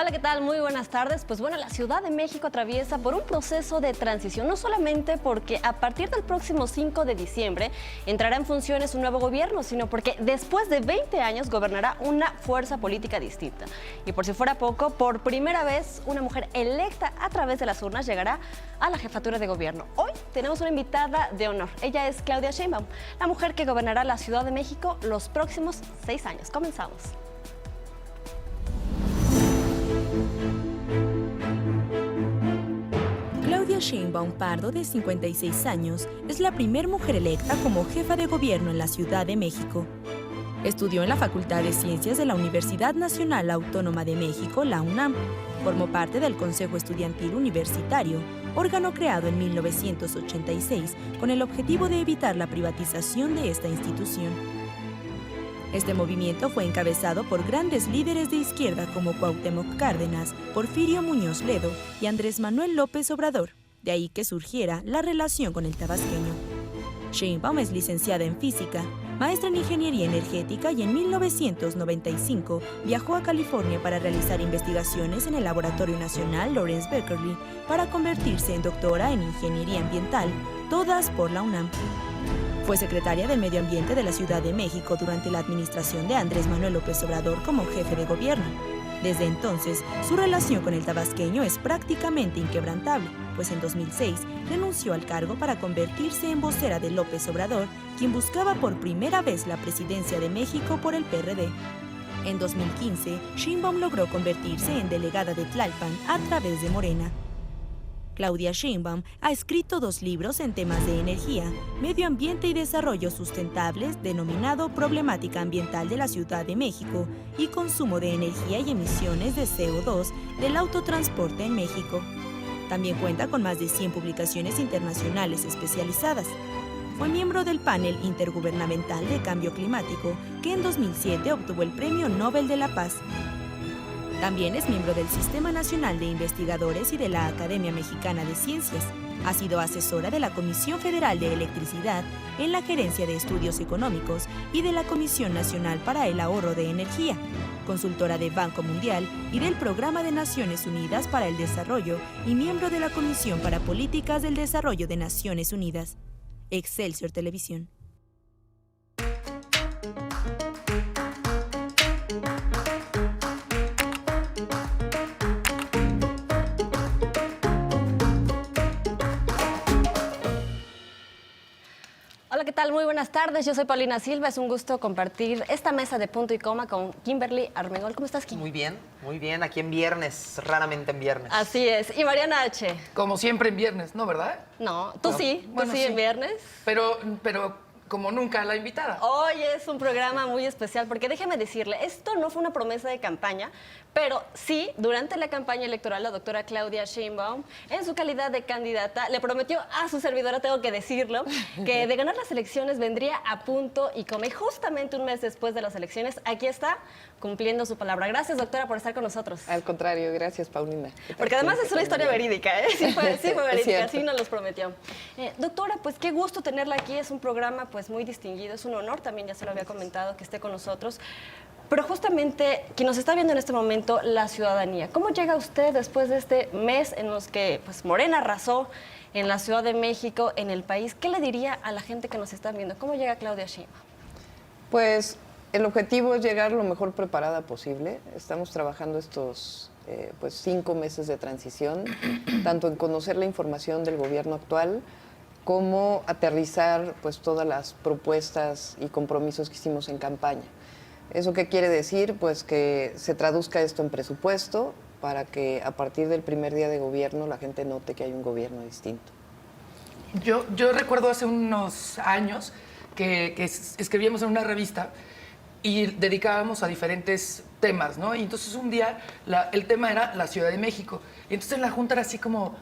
Hola, ¿qué tal? Muy buenas tardes. Pues bueno, la Ciudad de México atraviesa por un proceso de transición, no solamente porque a partir del próximo 5 de diciembre entrará en funciones un nuevo gobierno, sino porque después de 20 años gobernará una fuerza política distinta. Y por si fuera poco, por primera vez una mujer electa a través de las urnas llegará a la jefatura de gobierno. Hoy tenemos una invitada de honor. Ella es Claudia Sheinbaum, la mujer que gobernará la Ciudad de México los próximos 6 años. Comenzamos. Claudia Sheinbaum Pardo, de 56 años, es la primera mujer electa como jefa de gobierno en la Ciudad de México. Estudió en la Facultad de Ciencias de la Universidad Nacional Autónoma de México, la UNAM. Formó parte del Consejo Estudiantil Universitario, órgano creado en 1986 con el objetivo de evitar la privatización de esta institución. Este movimiento fue encabezado por grandes líderes de izquierda como Cuauhtémoc Cárdenas, Porfirio Muñoz Ledo y Andrés Manuel López Obrador, de ahí que surgiera la relación con el tabasqueño. Sheinbaum es licenciada en física, maestra en ingeniería energética y en 1995 viajó a California para realizar investigaciones en el Laboratorio Nacional Lawrence Berkeley para convertirse en doctora en ingeniería ambiental, todas por la UNAM. Fue secretaria del Medio Ambiente de la Ciudad de México durante la administración de Andrés Manuel López Obrador como jefe de gobierno. Desde entonces, su relación con el tabasqueño es prácticamente inquebrantable, pues en 2006 renunció al cargo para convertirse en vocera de López Obrador, quien buscaba por primera vez la presidencia de México por el PRD. En 2015, Sheinbaum logró convertirse en delegada de Tlalpan a través de Morena. Claudia Sheinbaum ha escrito 2 libros en temas de energía, medio ambiente y desarrollo sustentables denominado Problemática Ambiental de la Ciudad de México y Consumo de Energía y Emisiones de CO2 del Autotransporte en México. También cuenta con más de 100 publicaciones internacionales especializadas. Fue miembro del Panel Intergubernamental de Cambio Climático, que en 2007 obtuvo el Premio Nobel de la Paz. También es miembro del Sistema Nacional de Investigadores y de la Academia Mexicana de Ciencias. Ha sido asesora de la Comisión Federal de Electricidad en la Gerencia de Estudios Económicos y de la Comisión Nacional para el Ahorro de Energía, consultora de Banco Mundial y del Programa de Naciones Unidas para el Desarrollo y miembro de la Comisión para Políticas del Desarrollo de Naciones Unidas. Excelsior Televisión. Hola, ¿qué tal? Muy buenas tardes. Yo soy Paulina Silva. Es un gusto compartir esta mesa de punto y coma con Kimberly Armengol. ¿Cómo estás, Kim? Muy bien. Aquí en viernes, raramente en viernes. Así es. Y Mariana H. Como siempre en viernes, ¿no, verdad? No, tú No. sí. Bueno, tú sí en viernes. Pero como nunca la invitada. Hoy es un programa muy especial porque déjeme decirle, esto no fue una promesa de campaña, pero sí, durante la campaña electoral, la doctora Claudia Sheinbaum, en su calidad de candidata, le prometió a su servidora, tengo que decirlo, que de ganar las elecciones vendría a punto y coma. Y justamente un mes después de las elecciones, aquí está, cumpliendo su palabra. Gracias, doctora, por estar con nosotros. Al contrario, gracias, Paulina. Porque además es una historia verídica, ¿eh? Sí fue verídica, sí nos los prometió. Doctora, pues qué gusto tenerla aquí, es un programa pues muy distinguido, es un honor, también ya se lo había comentado, que esté con nosotros. Pero justamente, quien nos está viendo en este momento, la ciudadanía. ¿Cómo llega usted después de este mes en los que pues, Morena arrasó en la Ciudad de México, en el país? ¿Qué le diría a la gente que nos está viendo? ¿Cómo llega Claudia Sheinbaum? Pues el objetivo es llegar lo mejor preparada posible. Estamos trabajando estos 5 meses de transición, tanto en conocer la información del gobierno actual, como aterrizar pues, todas las propuestas y compromisos que hicimos en campaña. ¿Eso qué quiere decir? Pues que se traduzca esto en presupuesto para que a partir del primer día de gobierno la gente note que hay un gobierno distinto. Yo recuerdo hace unos años que escribíamos en una revista y dedicábamos a diferentes temas, ¿no? Y entonces un día el tema era la Ciudad de México. Y entonces en la Junta era así como,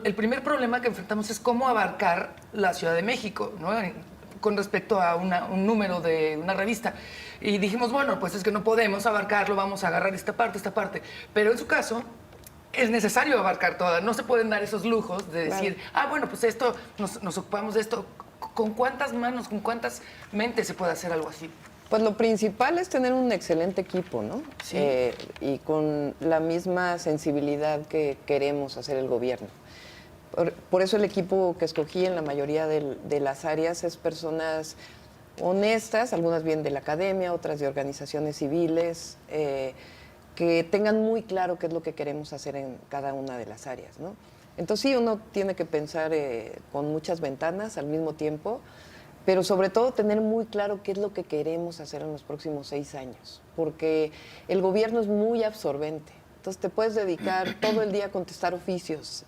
el primer problema que enfrentamos es cómo abarcar la Ciudad de México, ¿no? Con respecto a un número de una revista. Y dijimos, bueno, pues es que no podemos abarcarlo, vamos a agarrar esta parte. Pero en su caso, es necesario abarcar toda. No se pueden dar esos lujos de decir, bueno, pues esto, nos ocupamos de esto. ¿Con cuántas manos, con cuántas mentes se puede hacer algo así? Pues lo principal es tener un excelente equipo, ¿no? Sí. Y con la misma sensibilidad que queremos hacer el gobierno. Por eso el equipo que escogí en la mayoría de las áreas es personas honestas, algunas bien de la academia, otras de organizaciones civiles, que tengan muy claro qué es lo que queremos hacer en cada una de las áreas, ¿no? Entonces sí, uno tiene que pensar con muchas ventanas al mismo tiempo, pero sobre todo tener muy claro qué es lo que queremos hacer en los próximos 6 años, porque el gobierno es muy absorbente. Entonces te puedes dedicar todo el día a contestar oficios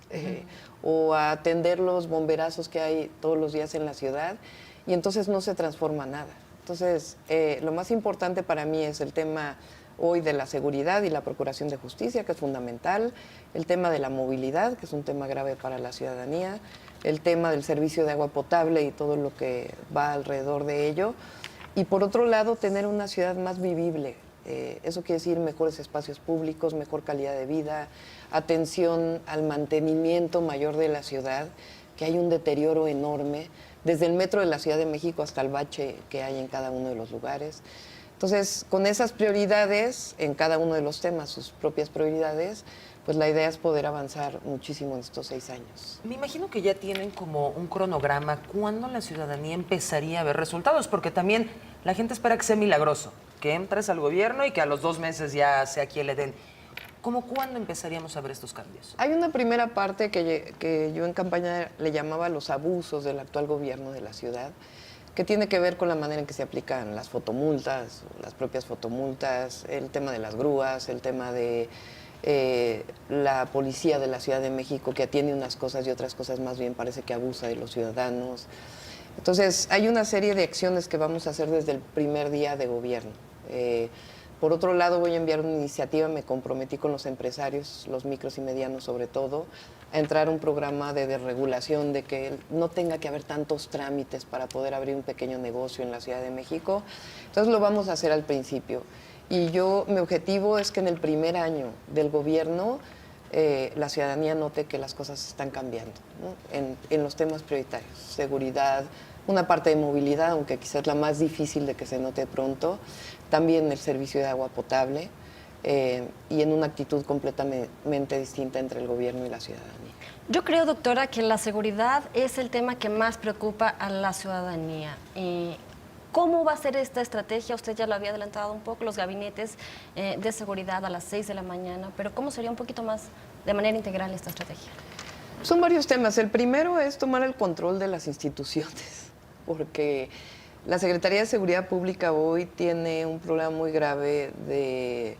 o a atender los bomberazos que hay todos los días en la ciudad y entonces no se transforma nada. Entonces lo más importante para mí es el tema hoy de la seguridad y la procuración de justicia, que es fundamental, el tema de la movilidad, que es un tema grave para la ciudadanía, el tema del servicio de agua potable y todo lo que va alrededor de ello, y por otro lado tener una ciudad más vivible. Eso quiere decir mejores espacios públicos, mejor calidad de vida, atención al mantenimiento mayor de la ciudad, que hay un deterioro enorme, desde el metro de la Ciudad de México hasta el bache que hay en cada uno de los lugares. Entonces, con esas prioridades, en cada uno de los temas, sus propias prioridades, pues la idea es poder avanzar muchísimo en estos 6 años. Me imagino que ya tienen como un cronograma. ¿Cuándo la ciudadanía empezaría a ver resultados? Porque también la gente espera que sea milagroso, que entres al gobierno y que a los 2 meses ya sea quien le den. ¿Cómo cuándo empezaríamos a ver estos cambios? Hay una primera parte que yo en campaña le llamaba los abusos del actual gobierno de la ciudad, que tiene que ver con la manera en que se aplican las fotomultas, las propias fotomultas, el tema de las grúas, el tema de la policía de la Ciudad de México, que atiende unas cosas y otras cosas más bien parece que abusa de los ciudadanos. Entonces, hay una serie de acciones que vamos a hacer desde el primer día de gobierno. Por otro lado, voy a enviar una iniciativa, me comprometí con los empresarios, los micros y medianos sobre todo, a entrar a un programa de desregulación, de que no tenga que haber tantos trámites para poder abrir un pequeño negocio en la Ciudad de México. Entonces lo vamos a hacer al principio. Y mi objetivo es que en el primer año del gobierno la ciudadanía note que las cosas están cambiando, ¿no? En los temas prioritarios, seguridad, una parte de movilidad, aunque quizás la más difícil de que se note pronto, también el servicio de agua potable y en una actitud completamente distinta entre el gobierno y la ciudadanía. Yo creo, doctora, que la seguridad es el tema que más preocupa a la ciudadanía. ¿Cómo va a ser esta estrategia? Usted ya lo había adelantado un poco, los gabinetes de seguridad a las 6 de la mañana, pero ¿cómo sería un poquito más de manera integral esta estrategia? Son varios temas. El primero es tomar el control de las instituciones, porque la Secretaría de Seguridad Pública hoy tiene un problema muy grave de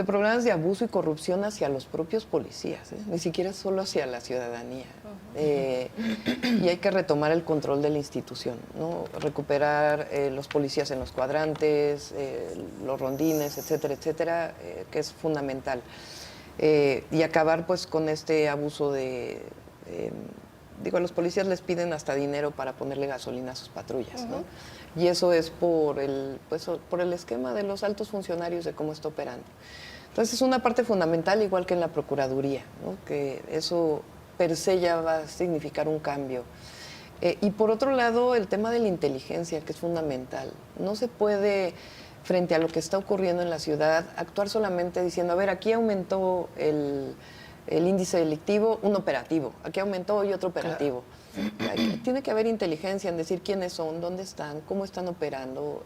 problemas de abuso y corrupción hacia los propios policías, ni siquiera solo hacia la ciudadanía. Y hay que retomar el control de la institución, ¿no? Recuperar los policías en los cuadrantes, los rondines, etcétera, etcétera, que es fundamental. Y acabar pues con este abuso de... a los policías les piden hasta dinero para ponerle gasolina a sus patrullas, ¿no? Y eso es por el esquema de los altos funcionarios de cómo está operando. Entonces es una parte fundamental, igual que en la Procuraduría, ¿no? Que eso per se ya va a significar un cambio. Y por otro lado, el tema de la inteligencia, que es fundamental. No se puede, frente a lo que está ocurriendo en la ciudad, actuar solamente diciendo, a ver, aquí aumentó el índice delictivo, un operativo, aquí aumentó y otro operativo. Tiene que haber inteligencia en decir quiénes son, dónde están, cómo están operando,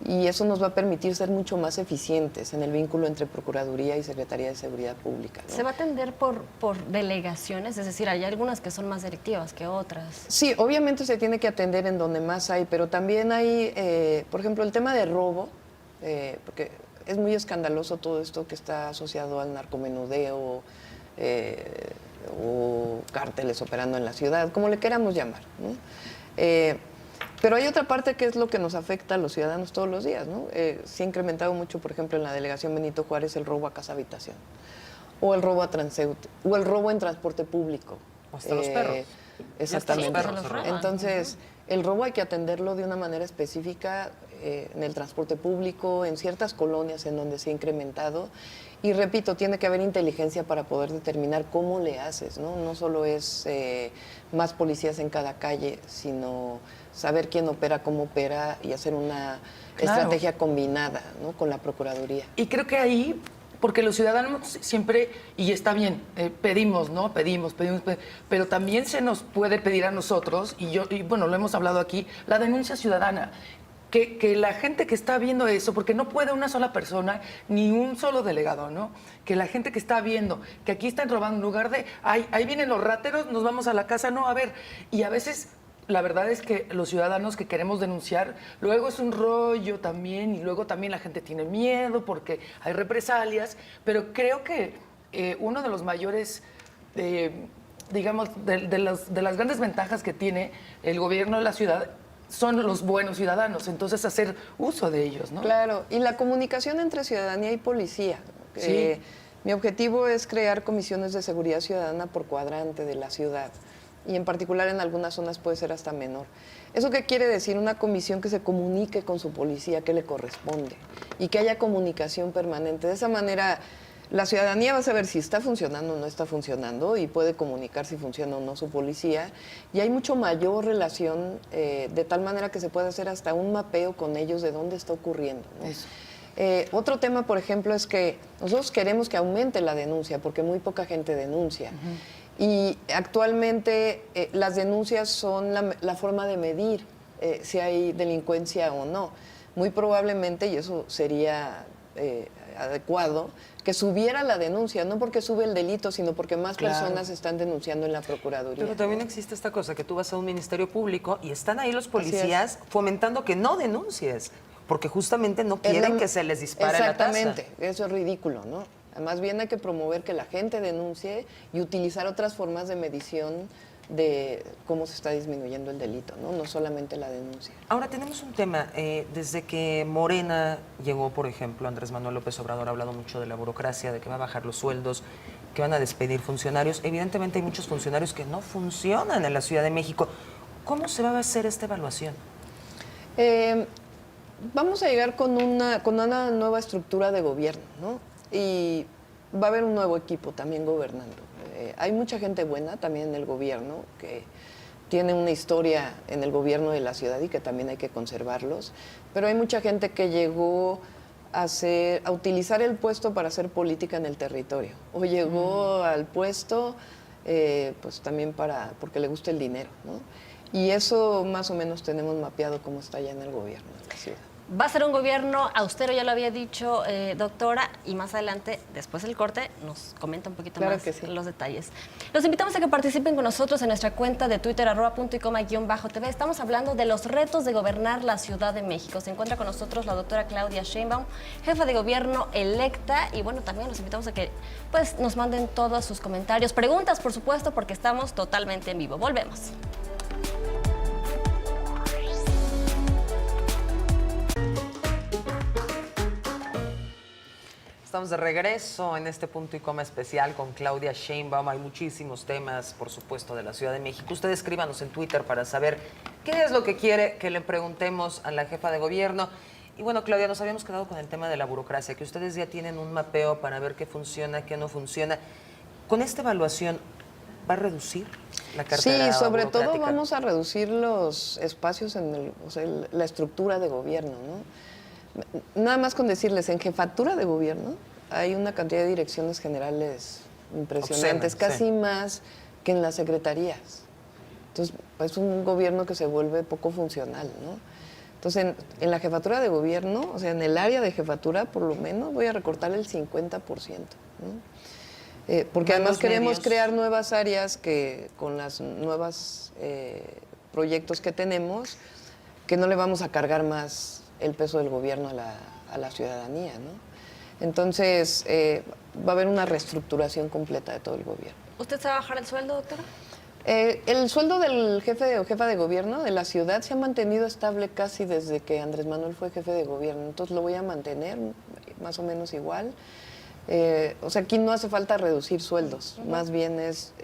y eso nos va a permitir ser mucho más eficientes en el vínculo entre Procuraduría y Secretaría de Seguridad Pública, ¿no? ¿Se va a atender por delegaciones? Es decir, hay algunas que son más delictivas que otras. Sí, obviamente se tiene que atender en donde más hay, pero también hay, por ejemplo, el tema de robo, porque es muy escandaloso todo esto que está asociado al narcomenudeo o cárteles operando en la ciudad, como le queramos llamar, ¿no? Pero hay otra parte que es lo que nos afecta a los ciudadanos todos los días, ¿no? Se ha incrementado mucho, por ejemplo, en la delegación Benito Juárez, el robo a casa-habitación, o el robo a transeúnte, o el robo en transporte público. O hasta los perros. Exactamente. Ya están los perros, Entonces, el robo hay que atenderlo de una manera específica en el transporte público, en ciertas colonias en donde se ha incrementado. Y repito, tiene que haber inteligencia para poder determinar cómo le haces, ¿no? No solo es más policías en cada calle, sino saber quién opera, cómo opera y hacer una estrategia combinada, ¿no? Con la Procuraduría. Y creo que ahí, porque los ciudadanos siempre, y está bien, pedimos, ¿no? Pedimos, pero también se nos puede pedir a nosotros, y bueno, lo hemos hablado aquí, la denuncia ciudadana. Que la gente que está viendo eso, porque no puede una sola persona ni un solo delegado, ¿no? Que la gente que está viendo, que aquí están robando, en lugar de, ahí vienen los rateros, nos vamos a la casa, no, a ver. Y a veces, la verdad es que los ciudadanos que queremos denunciar, luego es un rollo también, y luego también la gente tiene miedo porque hay represalias, pero creo que uno de los mayores... digamos, de las grandes ventajas que tiene el gobierno de la ciudad son los buenos ciudadanos, entonces hacer uso de ellos, ¿no? Claro, y la comunicación entre ciudadanía y policía. Sí. Mi objetivo es crear comisiones de seguridad ciudadana por cuadrante de la ciudad, y en particular en algunas zonas puede ser hasta menor. ¿Eso qué quiere decir? Una comisión que se comunique con su policía, que le corresponde, y que haya comunicación permanente. De esa manera, la ciudadanía va a saber si está funcionando o no está funcionando y puede comunicar si funciona o no su policía. Y hay mucho mayor relación, de tal manera que se puede hacer hasta un mapeo con ellos de dónde está ocurriendo, ¿no? Eso. Otro tema, por ejemplo, es que nosotros queremos que aumente la denuncia porque muy poca gente denuncia. Y actualmente las denuncias son la forma de medir si hay delincuencia o no. Muy probablemente, y eso sería adecuado, que subiera la denuncia, no porque sube el delito, sino porque más personas están denunciando en la Procuraduría. Pero también existe esta cosa, que tú vas a un ministerio público y están ahí los policías fomentando que no denuncies, porque justamente no quieren que se les dispare la tasa. Exactamente, eso es ridículo, ¿no? Además bien hay que promover que la gente denuncie y utilizar otras formas de medición de cómo se está disminuyendo el delito, ¿no? No solamente la denuncia. Ahora tenemos un tema, desde que Morena llegó, por ejemplo, Andrés Manuel López Obrador ha hablado mucho de la burocracia, de que va a bajar los sueldos, que van a despedir funcionarios. Evidentemente hay muchos funcionarios que no funcionan en la Ciudad de México. ¿Cómo se va a hacer esta evaluación? Vamos a llegar con una nueva estructura de gobierno, ¿no? Y va a haber un nuevo equipo también gobernando. Hay mucha gente buena también en el gobierno que tiene una historia en el gobierno de la ciudad y que también hay que conservarlos, pero hay mucha gente que llegó a utilizar el puesto para hacer política en el territorio, o llegó al puesto pues también porque le gusta el dinero, ¿no? Y eso más o menos tenemos mapeado cómo está ya en el gobierno de la ciudad. Va a ser un gobierno austero, ya lo había dicho, doctora, y más adelante, después del corte, nos comenta un poquito Claro más que sí. los detalles. Los invitamos a que participen con nosotros en nuestra cuenta de Twitter, @puntoycoma_tv. Estamos hablando de los retos de gobernar la Ciudad de México. Se encuentra con nosotros la doctora Claudia Sheinbaum, jefa de gobierno electa, y bueno, también los invitamos a que pues, nos manden todos sus comentarios, preguntas, por supuesto, porque estamos totalmente en vivo. Volvemos. Estamos de regreso en este punto y coma especial con Claudia Sheinbaum. Hay muchísimos temas, por supuesto, de la Ciudad de México. Ustedes escríbanos en Twitter para saber qué es lo que quiere que le preguntemos a la jefa de gobierno. Y bueno, Claudia, nos habíamos quedado con el tema de la burocracia, que ustedes ya tienen un mapeo para ver qué funciona, qué no funciona. Con esta evaluación, ¿va a reducir la cartera Sí, sobre todo burocrática? vamos a reducir los espacios en la estructura de gobierno, ¿no? Nada más con decirles, en jefatura de gobierno hay una cantidad de direcciones generales impresionantes, Obscena, casi sí. más que en las secretarías. Entonces, es un gobierno que se vuelve poco funcional, ¿no? Entonces, en la jefatura de gobierno, o sea, en el área de jefatura, por lo menos, voy a recortar el 50%, ¿no? Porque además Los queremos medios. crear nuevas áreas que con las nuevas proyectos que tenemos, que no le vamos a cargar más el peso del gobierno a la ciudadanía, ¿no? Entonces, va a haber una reestructuración completa de todo el gobierno. ¿Usted se va a bajar el sueldo, doctora? El sueldo del jefe o jefa de gobierno de la ciudad se ha mantenido estable casi desde que Andrés Manuel fue jefe de gobierno, entonces lo voy a mantener más o menos igual. O sea, aquí no hace falta reducir sueldos, más bien es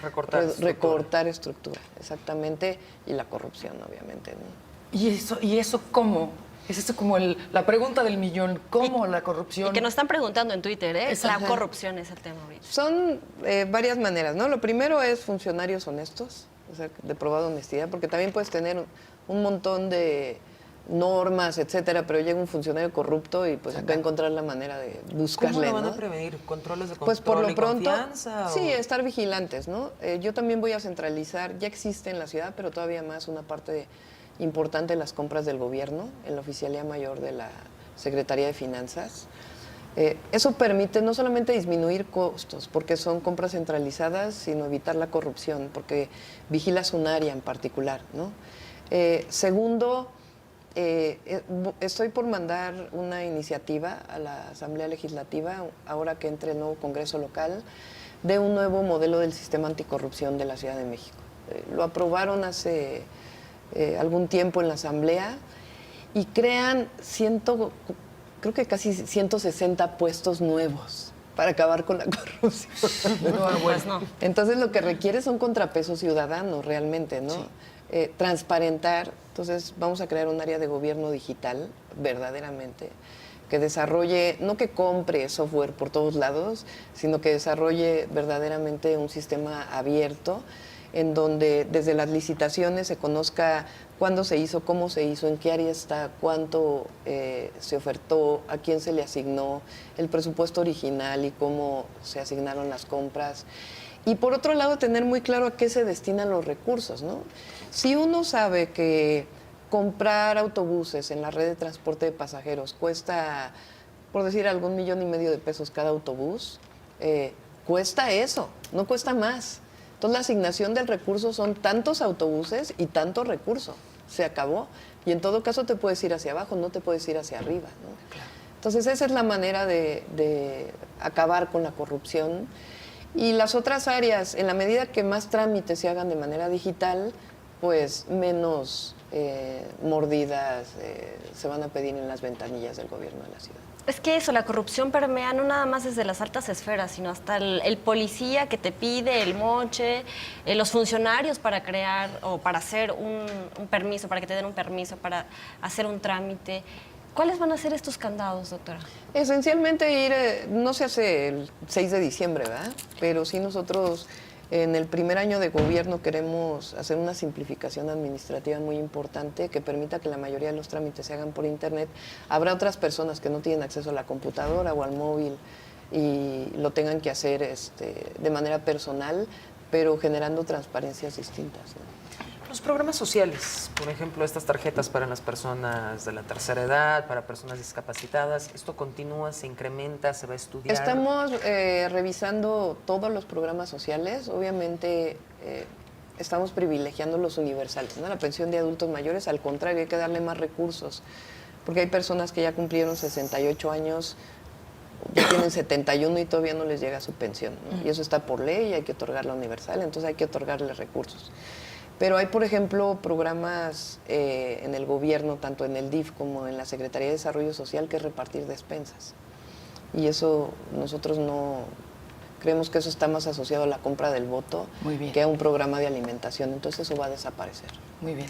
recortar estructura, exactamente, y la corrupción, obviamente, ¿no? ¿Y eso cómo? Es eso como la pregunta del millón, ¿cómo la corrupción? Y que nos están preguntando en Twitter, ¿eh? La Ajá. corrupción es el tema ahorita. Son varias maneras, ¿no? Lo primero es funcionarios honestos, o sea, de probada honestidad, porque también puedes tener un montón de normas, etcétera, pero llega un funcionario corrupto y pues va a encontrar la manera de buscarle, ¿Cómo lo van ¿no? a prevenir? ¿Controles de control Pues por lo y pronto, confianza? sí, o- estar vigilantes, ¿no? Yo también voy a centralizar, ya existe en la ciudad, pero todavía más una parte importante de las compras del gobierno, en la Oficialía Mayor de la Secretaría de Finanzas. Eso permite no solamente disminuir costos, porque son compras centralizadas, sino evitar la corrupción, porque vigilas un área en particular, ¿no? Segundo, estoy por mandar una iniciativa a la Asamblea Legislativa, ahora que entre el nuevo Congreso local, de un nuevo modelo del sistema anticorrupción de la Ciudad de México. Lo aprobaron hace algún tiempo en la Asamblea y crean creo que casi 160 puestos nuevos para acabar con la corrupción. Pues no. Entonces lo que requiere son contrapesos ciudadanos realmente, ¿no? Sí. Transparentar. Entonces vamos a crear un área de gobierno digital, verdaderamente, que desarrolle, no que compre software por todos lados, sino que desarrolle verdaderamente un sistema abierto en donde desde las licitaciones se conozca cuándo se hizo, cómo se hizo, en qué área está, cuánto se ofertó, a quién se le asignó, el presupuesto original y cómo se asignaron las compras. Y por otro lado, tener muy claro a qué se destinan los recursos, ¿no? Si uno sabe que comprar autobuses en la red de transporte de pasajeros cuesta, por decir, algún $1,500,000 cada autobús, cuesta eso, no cuesta más. Entonces, la asignación del recurso son tantos autobuses y tanto recurso. Se acabó. Y en todo caso te puedes ir hacia abajo, no te puedes ir hacia arriba, ¿no? Entonces, esa es la manera de acabar con la corrupción. Y las otras áreas, en la medida que más trámites se hagan de manera digital, pues menos mordidas se van a pedir en las ventanillas del gobierno de la ciudad. Es que eso, la corrupción permea no nada más desde las altas esferas, sino hasta el policía que te pide el moche, los funcionarios para crear o para hacer un permiso, para que te den un permiso, para hacer un trámite. ¿Cuáles van a ser estos candados, doctora? Esencialmente no se hace el 6 de diciembre, ¿verdad? Pero sí nosotros en el primer año de gobierno queremos hacer una simplificación administrativa muy importante que permita que la mayoría de los trámites se hagan por internet. Habrá otras personas que no tienen acceso a la computadora o al móvil y lo tengan que hacer de manera personal, pero generando transparencias distintas, ¿no? Los programas sociales, por ejemplo, estas tarjetas para las personas de la tercera edad, para personas discapacitadas, ¿esto continúa, se incrementa, se va a estudiar? Estamos revisando todos los programas sociales. Obviamente estamos privilegiando los universales, ¿no? La pensión de adultos mayores, al contrario, hay que darle más recursos, porque hay personas que ya cumplieron 68 años, ya tienen 71 y todavía no les llega su pensión, ¿no? Y eso está por ley y hay que otorgarla universal, entonces hay que otorgarle recursos. Pero hay, por ejemplo, programas en el gobierno, tanto en el DIF como en la Secretaría de Desarrollo Social, que es repartir despensas. Y eso nosotros no creemos que eso está más asociado a la compra del voto que a un programa de alimentación. Entonces eso va a desaparecer. Muy bien.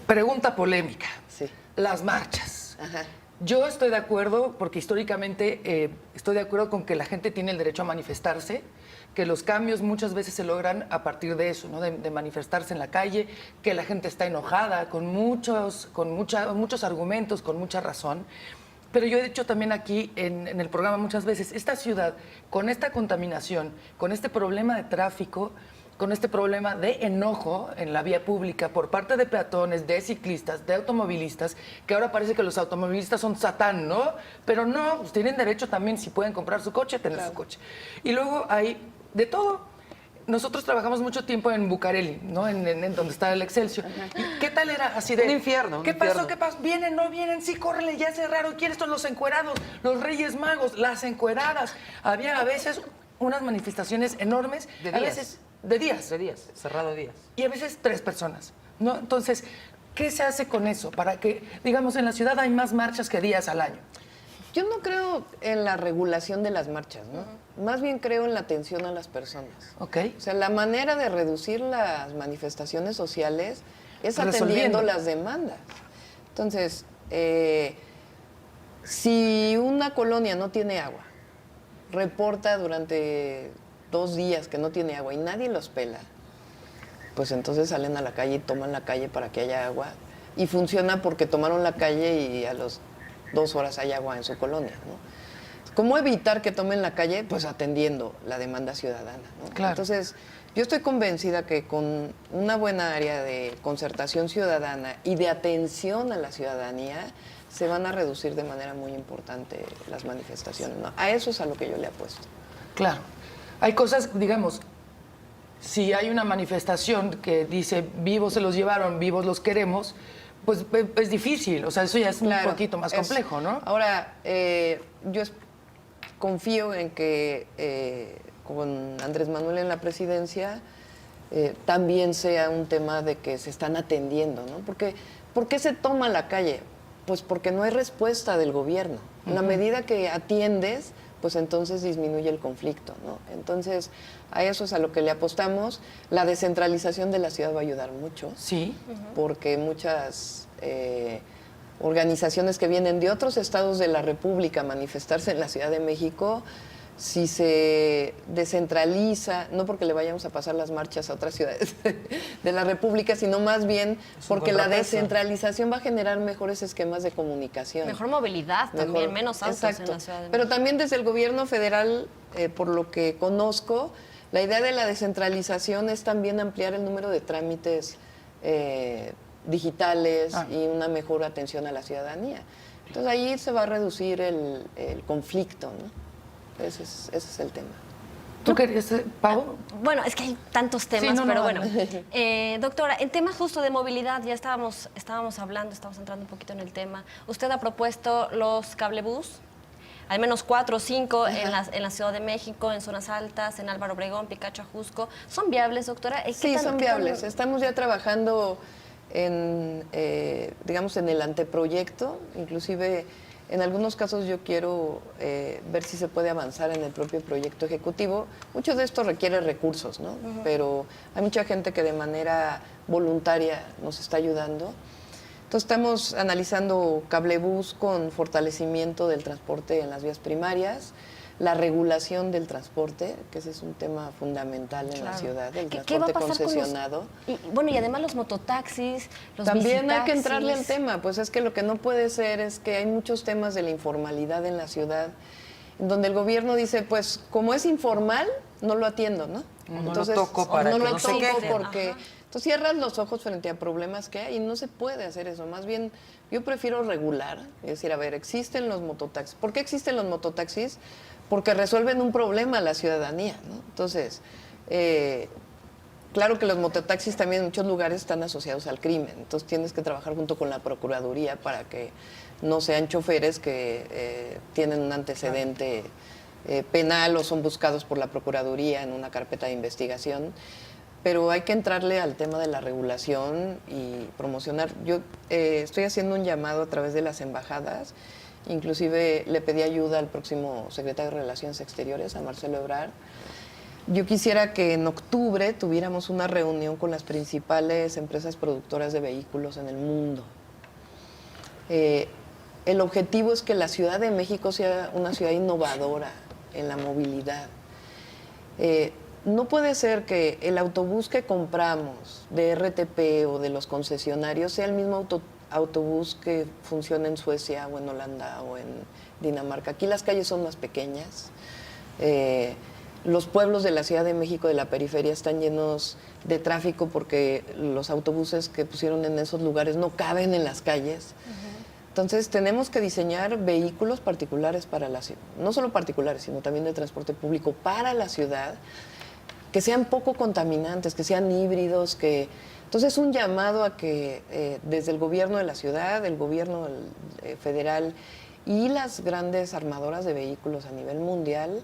Pregunta polémica. Sí. Las marchas. Ajá. Yo estoy de acuerdo, porque históricamente estoy de acuerdo con que la gente tiene el derecho a manifestarse, que los cambios muchas veces se logran a partir de eso, ¿no? De manifestarse en la calle, que la gente está enojada, con muchos argumentos, con mucha razón. Pero yo he dicho también aquí en el programa muchas veces, esta ciudad, con esta contaminación, con este problema de tráfico, con este problema de enojo en la vía pública por parte de peatones, de ciclistas, de automovilistas, que ahora parece que los automovilistas son satán, ¿no? Pero no, pues tienen derecho también, si pueden comprar su coche, tener su coche. Y luego hay de todo. Nosotros trabajamos mucho tiempo en Bucareli, ¿no? En donde está el Excelsior. ¿Y qué tal era así de...? Un infierno, ¿Qué pasó? ¿Qué pasó? ¿Vienen? ¿No vienen? Sí, córrele, ya cerraron. ¿Quiénes son los encuerados? Los Reyes Magos, las encueradas. Había a veces unas manifestaciones enormes. De a días. veces de días. De días, cerrado días. Y a veces 3 personas, ¿no? Entonces, ¿qué se hace con eso? Para que, digamos, en la ciudad hay más marchas que días al año. Yo no creo en la regulación de las marchas, ¿no? Más bien creo en la atención a las personas. Ok. O sea, la manera de reducir las manifestaciones sociales es atendiendo Resolviendo. las demandas. Entonces, si una colonia no tiene agua, reporta durante 2 días que no tiene agua y nadie los pela, pues entonces salen a la calle y toman la calle para que haya agua. Y funciona porque tomaron la calle y a las 2 horas hay agua en su colonia, ¿no? ¿Cómo evitar que tomen la calle? Pues atendiendo la demanda ciudadana, ¿no? Claro. Entonces, yo estoy convencida que con una buena área de concertación ciudadana y de atención a la ciudadanía, se van a reducir de manera muy importante las manifestaciones, ¿no? A eso es a lo que yo le apuesto. Claro. Hay cosas, digamos, si hay una manifestación que dice vivos se los llevaron, vivos los queremos, pues es difícil. O sea, eso ya es Claro, un poquito más es- complejo, ¿no? Ahora, confío en que con Andrés Manuel en la presidencia también sea un tema de que se están atendiendo, ¿no? Porque, ¿por qué se toma la calle? Pues porque no hay respuesta del gobierno. En la medida que atiendes, pues entonces disminuye el conflicto, ¿no? Entonces, a eso es a lo que le apostamos. La descentralización de la ciudad va a ayudar mucho. Sí. Porque muchas organizaciones que vienen de otros estados de la República a manifestarse en la Ciudad de México, si se descentraliza, no porque le vayamos a pasar las marchas a otras ciudades de la República, sino más bien porque la contrapeso. descentralización va a generar mejores esquemas de comunicación. Mejor movilidad también, Mejor, menos autos exacto. en la Ciudad de Pero México. también desde el gobierno federal, por lo que conozco, la idea de la descentralización es también ampliar el número de trámites digitales y una mejor atención a la ciudadanía. Entonces ahí se va a reducir el conflicto, ¿no? Ese es el tema. ¿Tú querías, Pau? Bueno, es que hay tantos temas, Sí, no, pero no, bueno. no. Doctora, en temas justo de movilidad, ya estábamos hablando, estamos entrando un poquito en el tema. Usted ha propuesto los cablebús, al menos 4 o 5 en la Ciudad de México, en zonas altas, en Álvaro Obregón, Picacho, Ajusco. ¿Son viables, doctora? Sí, son viables. Estamos ya trabajando digamos, en el anteproyecto, inclusive en algunos casos yo quiero ver si se puede avanzar en el propio proyecto ejecutivo. Mucho de esto requiere recursos, ¿no? Pero hay mucha gente que de manera voluntaria nos está ayudando. Entonces estamos analizando cablebús con fortalecimiento del transporte en las vías primarias, la regulación del transporte, que ese es un tema fundamental en la ciudad, el ¿Qué va a transporte pasar concesionado. y además los mototaxis, los También hay que visitaxis? entrarle al tema, pues es que lo que no puede ser es que hay muchos temas de la informalidad en la ciudad, en donde el gobierno dice, pues como es informal, no lo atiendo, ¿no? O no lo toco para no que lo no se toco quejen. porque Ajá. tú cierras los ojos frente a problemas que hay y no se puede hacer eso. Más bien, yo prefiero regular, es decir, a ver, existen los mototaxis. ¿Por qué existen los mototaxis? Porque resuelven un problema a la ciudadanía, ¿no? Entonces, claro que los mototaxis también en muchos lugares están asociados al crimen, entonces tienes que trabajar junto con la Procuraduría para que no sean choferes que tienen un antecedente penal o son buscados por la Procuraduría en una carpeta de investigación. Pero hay que entrarle al tema de la regulación y promocionar. Yo estoy haciendo un llamado a través de las embajadas. Inclusive le pedí ayuda al próximo secretario de Relaciones Exteriores, a Marcelo Ebrard. Yo quisiera que en octubre tuviéramos una reunión con las principales empresas productoras de vehículos en el mundo. El objetivo es que la Ciudad de México sea una ciudad innovadora en la movilidad. No puede ser que el autobús que compramos de RTP o de los concesionarios sea el mismo autobús que funciona en Suecia o en Holanda o en Dinamarca. Aquí las calles son más pequeñas. Los pueblos de la Ciudad de México, de la periferia, están llenos de tráfico porque los autobuses que pusieron en esos lugares no caben en las calles. Entonces tenemos que diseñar vehículos particulares para la ciudad, no solo particulares, sino también de transporte público para la ciudad, que sean poco contaminantes, que sean híbridos, que... Entonces, un llamado a que desde el gobierno de la ciudad, el gobierno federal y las grandes armadoras de vehículos a nivel mundial,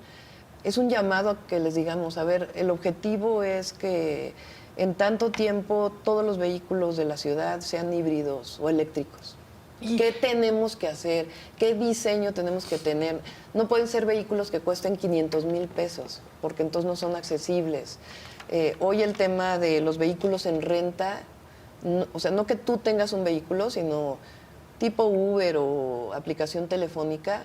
es un llamado a que les digamos, a ver, el objetivo es que en tanto tiempo todos los vehículos de la ciudad sean híbridos o eléctricos. ¿Qué tenemos que hacer? ¿Qué diseño tenemos que tener? No pueden ser vehículos que cuesten 500,000 pesos, porque entonces no son accesibles. Hoy el tema de los vehículos en renta, o sea, no que tú tengas un vehículo, sino tipo Uber o aplicación telefónica,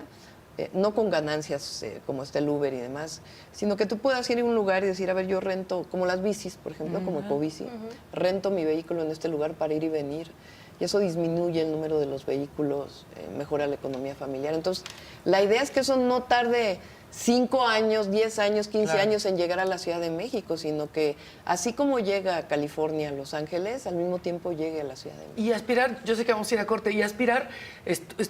no con ganancias como está el Uber y demás, sino que tú puedas ir a un lugar y decir, a ver, yo rento, como las bicis, por ejemplo, como Ecobici, rento mi vehículo en este lugar para ir y venir. Y eso disminuye el número de los vehículos, mejora la economía familiar. Entonces, la idea es que eso no tarde 5 años, 10 años, 15 años en llegar a la Ciudad de México, sino que así como llega a California, a Los Ángeles, al mismo tiempo llegue a la Ciudad de México. Y aspirar, yo sé que vamos a ir a corte, y aspirar,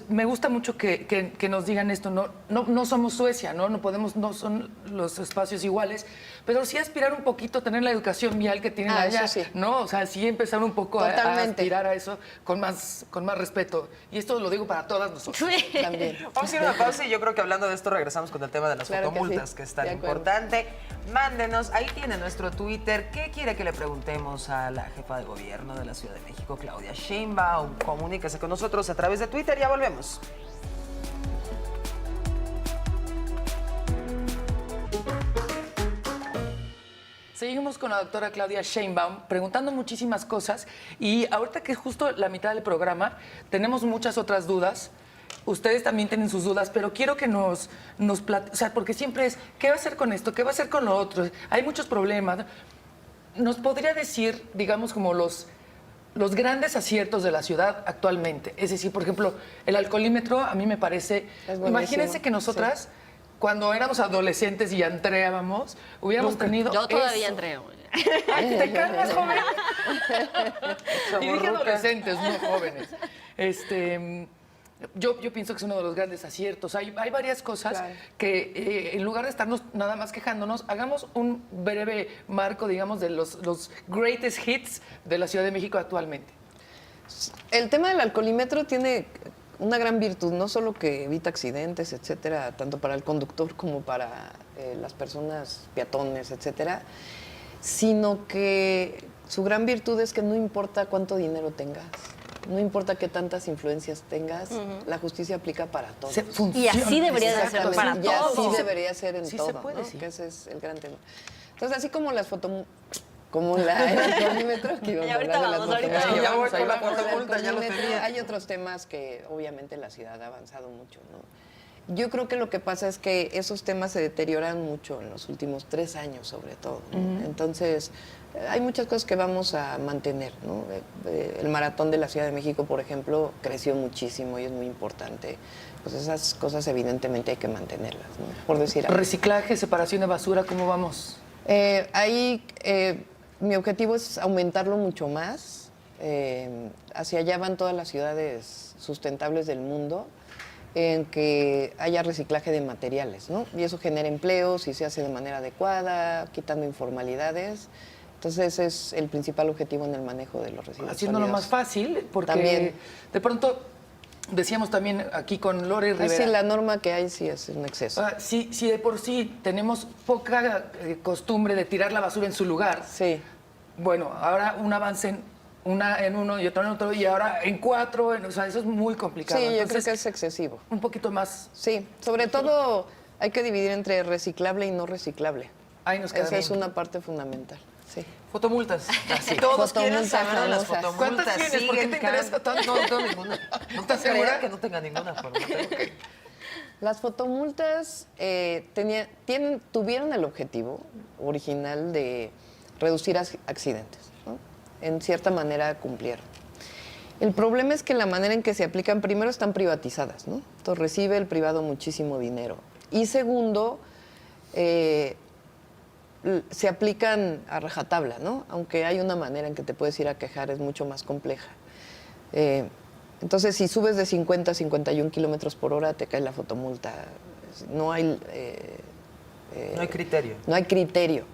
me gusta mucho que nos digan esto, no somos Suecia, no podemos, no son los espacios iguales, pero sí aspirar un poquito, tener la educación vial que tienen allá, eso sí. ¿no? O sea, sí empezar un poco a aspirar a eso con más respeto. Y esto lo digo para todas nosotros. Sí. También. Vamos a ir a una pausa y yo creo que hablando de esto regresamos con el tema de las Claro que fotomultas, sí. que es tan De acuerdo. importante. Mándenos, ahí tiene nuestro Twitter. ¿Qué quiere que le preguntemos a la jefa de gobierno de la Ciudad de México, Claudia Sheinbaum? Comuníquese con nosotros a través de Twitter. Ya volvemos. Seguimos con la doctora Claudia Sheinbaum preguntando muchísimas cosas, y ahorita que es justo la mitad del programa tenemos muchas otras dudas. Ustedes también tienen sus dudas, pero quiero que o sea, porque siempre es, ¿qué va a hacer con esto? ¿Qué va a hacer con lo otro? Hay muchos problemas. ¿Nos podría decir, digamos, como los grandes aciertos de la ciudad actualmente? Es decir, por ejemplo, el alcoholímetro a mí me parece... Es buenísimo. Imagínense que nosotras, cuando éramos adolescentes y entreábamos, hubiéramos tenido Yo todavía eso. entreo. ¡Ay, te calmas, joven! Y dije Chavorruca. adolescentes, no jóvenes. Yo pienso que es uno de los grandes aciertos. Hay varias cosas Claro. que en lugar de estarnos nada más quejándonos, hagamos un breve marco, digamos, de los greatest hits de la Ciudad de México actualmente. El tema del alcoholímetro tiene una gran virtud, no solo que evita accidentes, etcétera, tanto para el conductor como para las personas peatones, etcétera, sino que su gran virtud es que no importa cuánto dinero tengas, no importa qué tantas influencias tengas, la justicia aplica para todos. Y así debería de ser para Exactamente, y así todos. debería ser en Sí todo, se puede, ¿no? sí. Que ese es el gran tema. Entonces, así como las como el alcoholímetro, que íbamos Y a ahorita hablar de las vamos, ahorita fotomultas. Ya voy ahí con la vamos. fotomulta, ya lo Alcoholímetro, tenía. hay otros temas que obviamente la ciudad ha avanzado mucho, ¿no? Yo creo que lo que pasa es que esos temas se deterioran mucho en los últimos 3 años, sobre todo, ¿no? Entonces, hay muchas cosas que vamos a mantener, ¿no? El maratón de la Ciudad de México, por ejemplo, creció muchísimo y es muy importante. Pues esas cosas evidentemente hay que mantenerlas, ¿no? Por decir algo. Reciclaje, separación de basura, ¿cómo vamos? Ahí mi objetivo es aumentarlo mucho más. Hacia allá van todas las ciudades sustentables del mundo, en que haya reciclaje de materiales, ¿no? Y eso genera empleos y se hace de manera adecuada, quitando informalidades. Entonces ese es el principal objetivo en el manejo de los residuos Haciéndolo sólidos. más fácil, porque También. de pronto, decíamos también aquí con Lore Rivera... Así la norma que hay sí es un exceso. Si de por sí tenemos poca costumbre de tirar la basura en su lugar, Sí. bueno, ahora un avance en uno y otro en otro, y ahora en 4, o sea, eso es muy complicado. Sí, yo creo Entonces, que es excesivo. un poquito más, Sí, sobre todo hay que dividir entre reciclable y no reciclable. ahí nos queda Esa es bien. una parte fundamental. Sí. Fotomultas. Todos quieren Fotomultas saber de las famosas. fotomultas. ¿Cuántas tienes? ¿Por qué Siguen te interesa cada- tanto? No, ninguna. No ¿Estás te segura? que no tenga ninguna forma. Las fotomultas tuvieron el objetivo original de reducir accidentes, ¿no? En cierta manera cumplieron. El problema es que la manera en que se aplican, primero están privatizadas, ¿no? Entonces recibe el privado muchísimo dinero. Y segundo, se aplican a rajatabla, ¿no? Aunque hay una manera en que te puedes ir a quejar, es mucho más compleja. Entonces, si subes de 50 a 51 kilómetros por hora, te cae la fotomulta. No hay... No hay criterio. No hay criterio.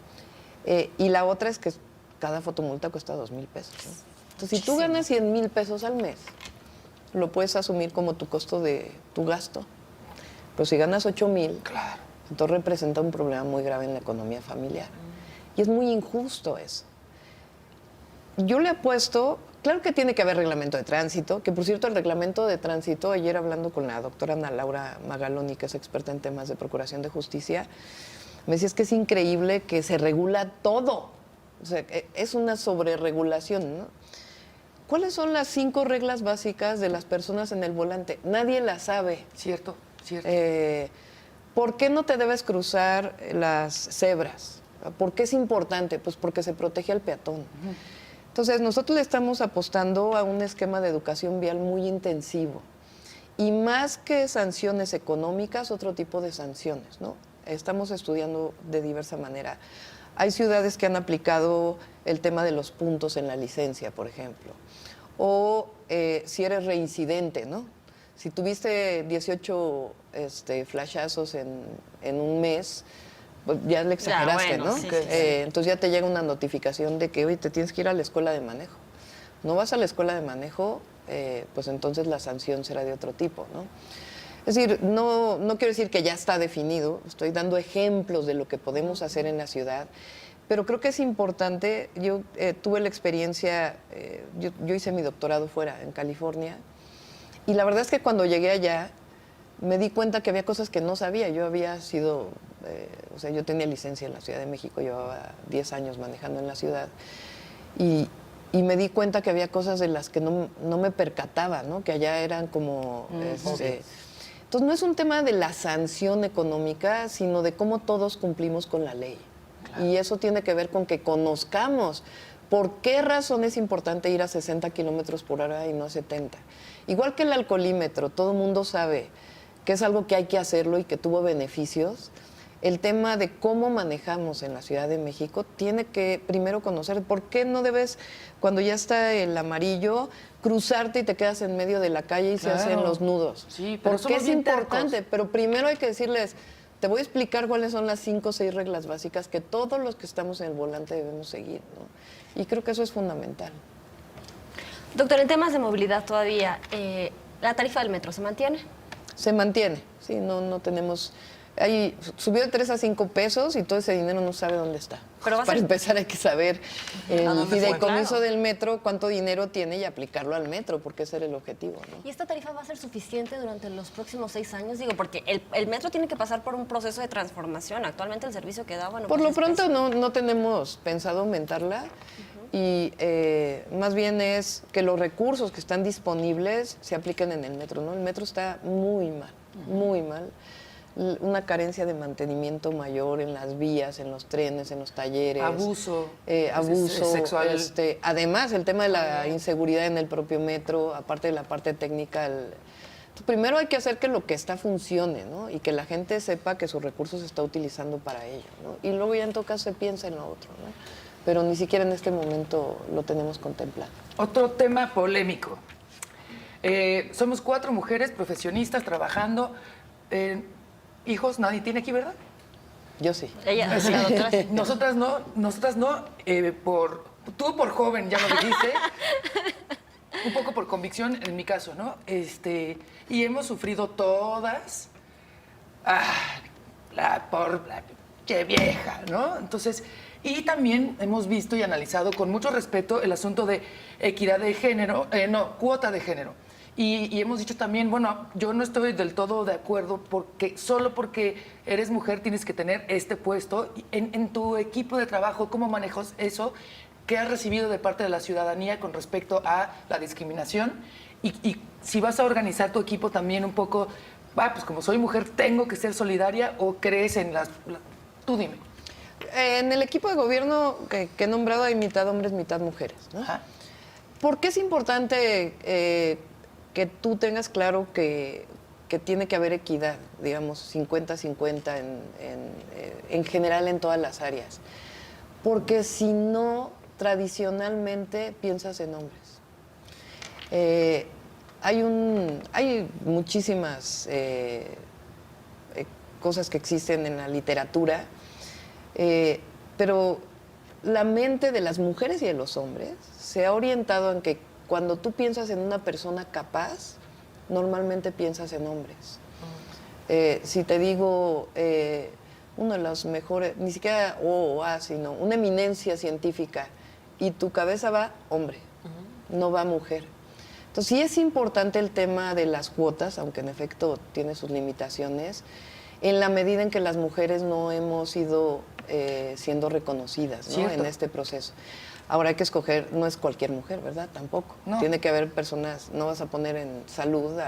Y la otra es que cada fotomulta cuesta 2,000 pesos, ¿no? Entonces, si tú ganas 100,000 pesos al mes, lo puedes asumir como tu costo de tu gasto. Pero si ganas 8,000, Claro. entonces representa un problema muy grave en la economía familiar. Y es muy injusto eso. Yo le apuesto Claro que tiene que haber reglamento de tránsito, que por cierto el reglamento de tránsito, ayer hablando con la doctora Ana Laura Magaloni, que es experta en temas de procuración de justicia, me decía es que es increíble que se regula todo, o sea, es una sobreregulación, ¿no? ¿Cuáles son las 5 reglas básicas de las personas en el volante? Nadie las sabe. Cierto, cierto. ¿Por qué no te debes cruzar las cebras? ¿Por qué es importante? Pues porque se protege al peatón. Entonces, nosotros le estamos apostando a un esquema de educación vial muy intensivo. Y más que sanciones económicas, otro tipo de sanciones, ¿no? Estamos estudiando de diversa manera. Hay ciudades que han aplicado el tema de los puntos en la licencia, por ejemplo. O si eres reincidente, ¿no? Si tuviste 18 flashazos en un mes, pues ya le exageraste, ya, bueno, ¿no? sí, Entonces ya te llega una notificación de que, oye, te tienes que ir a la escuela de manejo. No vas a la escuela de manejo, pues entonces la sanción será de otro tipo, ¿no? Es decir, no quiero decir que ya está definido, estoy dando ejemplos de lo que podemos hacer en la ciudad, pero creo que es importante. Yo tuve la experiencia, yo hice mi doctorado fuera, en California, y la verdad es que cuando llegué allá me di cuenta que había cosas que no sabía. Yo había sido, o sea, yo tenía licencia en la Ciudad de México, llevaba 10 años manejando en la ciudad, y me di cuenta que había cosas de las que no me percataba, ¿no? Que allá eran como... Entonces, no es un tema de la sanción económica, sino de cómo todos cumplimos con la ley. Claro. Y eso tiene que ver con que conozcamos por qué razón es importante ir a 60 kilómetros por hora y no a 70. Igual que el alcoholímetro, todo el mundo sabe que es algo que hay que hacerlo y que tuvo beneficios. El tema de cómo manejamos en la Ciudad de México tiene que primero conocer por qué no debes, cuando ya está el amarillo, cruzarte y te quedas en medio de la calle y se hacen los nudos. Sí, pero porque es bien importante, tercos. pero primero hay que decirles, te voy a explicar cuáles son las 5 o 6 reglas básicas que todos los que estamos en el volante debemos seguir, ¿no? Y creo que eso es fundamental. Doctor, en temas de movilidad todavía, ¿la tarifa del metro se mantiene? Se mantiene, sí, no tenemos... Ahí subió de 3 a 5 pesos y todo ese dinero no sabe dónde está. Pero Para empezar hay que saber el fideicomiso Claro. del metro, cuánto dinero tiene y aplicarlo al metro, porque ese era el objetivo, ¿no? ¿Y esta tarifa va a ser suficiente durante los próximos 6 años? Digo, porque el metro tiene que pasar por un proceso de transformación. Actualmente el servicio que da, bueno... Por pues lo es pronto pésimo. no tenemos pensado aumentarla y más bien es que los recursos que están disponibles se apliquen en el metro, ¿no? El metro está muy mal, muy mal. Una carencia de mantenimiento mayor en las vías, en los trenes, en los talleres. Abuso. Abuso sexual. Además, el tema de la inseguridad en el propio metro, aparte de la parte técnica. Primero hay que hacer que lo que está funcione, ¿no? Y que la gente sepa que sus recursos se está utilizando para ello, ¿no? Y luego ya en todo caso se piensa en lo otro, ¿no? Pero ni siquiera en este momento lo tenemos contemplado. Otro tema polémico. Somos 4 mujeres profesionistas trabajando. Hijos nadie tiene aquí, ¿verdad? Yo sí. Ella, sí, la doctora, sí. Nosotras no. Tú por joven, ya lo dijiste. Un poco por convicción, en mi caso, ¿no? Y hemos sufrido todas. ¡Qué vieja!, ¿no? Entonces, y también hemos visto y analizado con mucho respeto el asunto de equidad de género, cuota de género. Y hemos dicho también, bueno, yo no estoy del todo de acuerdo porque solo porque eres mujer tienes que tener este puesto. En tu equipo de trabajo, ¿cómo manejas eso? ¿Qué has recibido de parte de la ciudadanía con respecto a la discriminación? Y si vas a organizar tu equipo también un poco, pues como soy mujer, ¿tengo que ser solidaria o crees en las... Tú dime. En el equipo de gobierno que he nombrado hay mitad hombres, mitad mujeres, ¿no? Ajá. ¿Por qué es importante que tú tengas claro que tiene que haber equidad, digamos, 50-50 en general en todas las áreas? Porque si no, tradicionalmente piensas en hombres. Hay muchísimas cosas que existen en la literatura, pero la mente de las mujeres y de los hombres se ha orientado en que cuando tú piensas en una persona capaz, normalmente piensas en hombres. Si te digo uno de los mejores, ni siquiera O o A, sino una eminencia científica, y tu cabeza va, hombre. no va mujer. Entonces sí es importante el tema de las cuotas, aunque en efecto tiene sus limitaciones, en la medida en que las mujeres no hemos ido siendo reconocidas, ¿no? En este proceso. Ahora hay que escoger, no es cualquier mujer, ¿verdad? Tampoco. No. Tiene que haber personas, no vas a poner en salud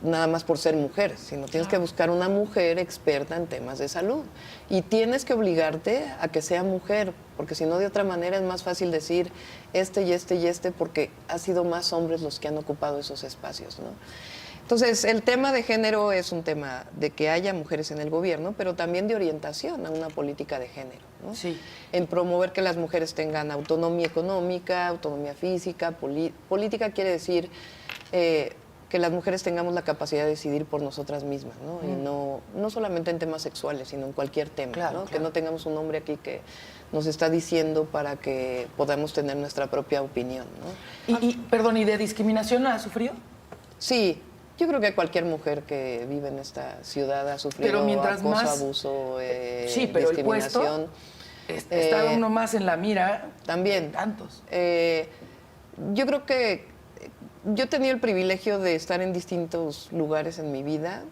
nada más por ser mujer, sino tienes que buscar una mujer experta en temas de salud. Y tienes que obligarte a que sea mujer, porque si no, de otra manera es más fácil decir este y este y este, porque ha sido más hombres los que han ocupado esos espacios, ¿no? Entonces, el tema de género es un tema de que haya mujeres en el gobierno, pero también de orientación a una política de género, ¿no? Sí. En promover que las mujeres tengan autonomía económica, autonomía física, política quiere decir que las mujeres tengamos la capacidad de decidir por nosotras mismas, ¿no? Y no solamente en temas sexuales, sino en cualquier tema, Claro, ¿no? claro. Que no tengamos un hombre aquí que nos está diciendo para que podamos tener nuestra propia opinión, ¿no? Perdón, ¿y de discriminación ha sufrido? Sí, yo creo que cualquier mujer que vive en esta ciudad ha sufrido Pero mientras acoso, más- abuso, Sí, pero el puesto discriminación. está uno más en la mira. También. Tantos. Yo creo que yo he tenido el privilegio de estar en distintos lugares en mi vida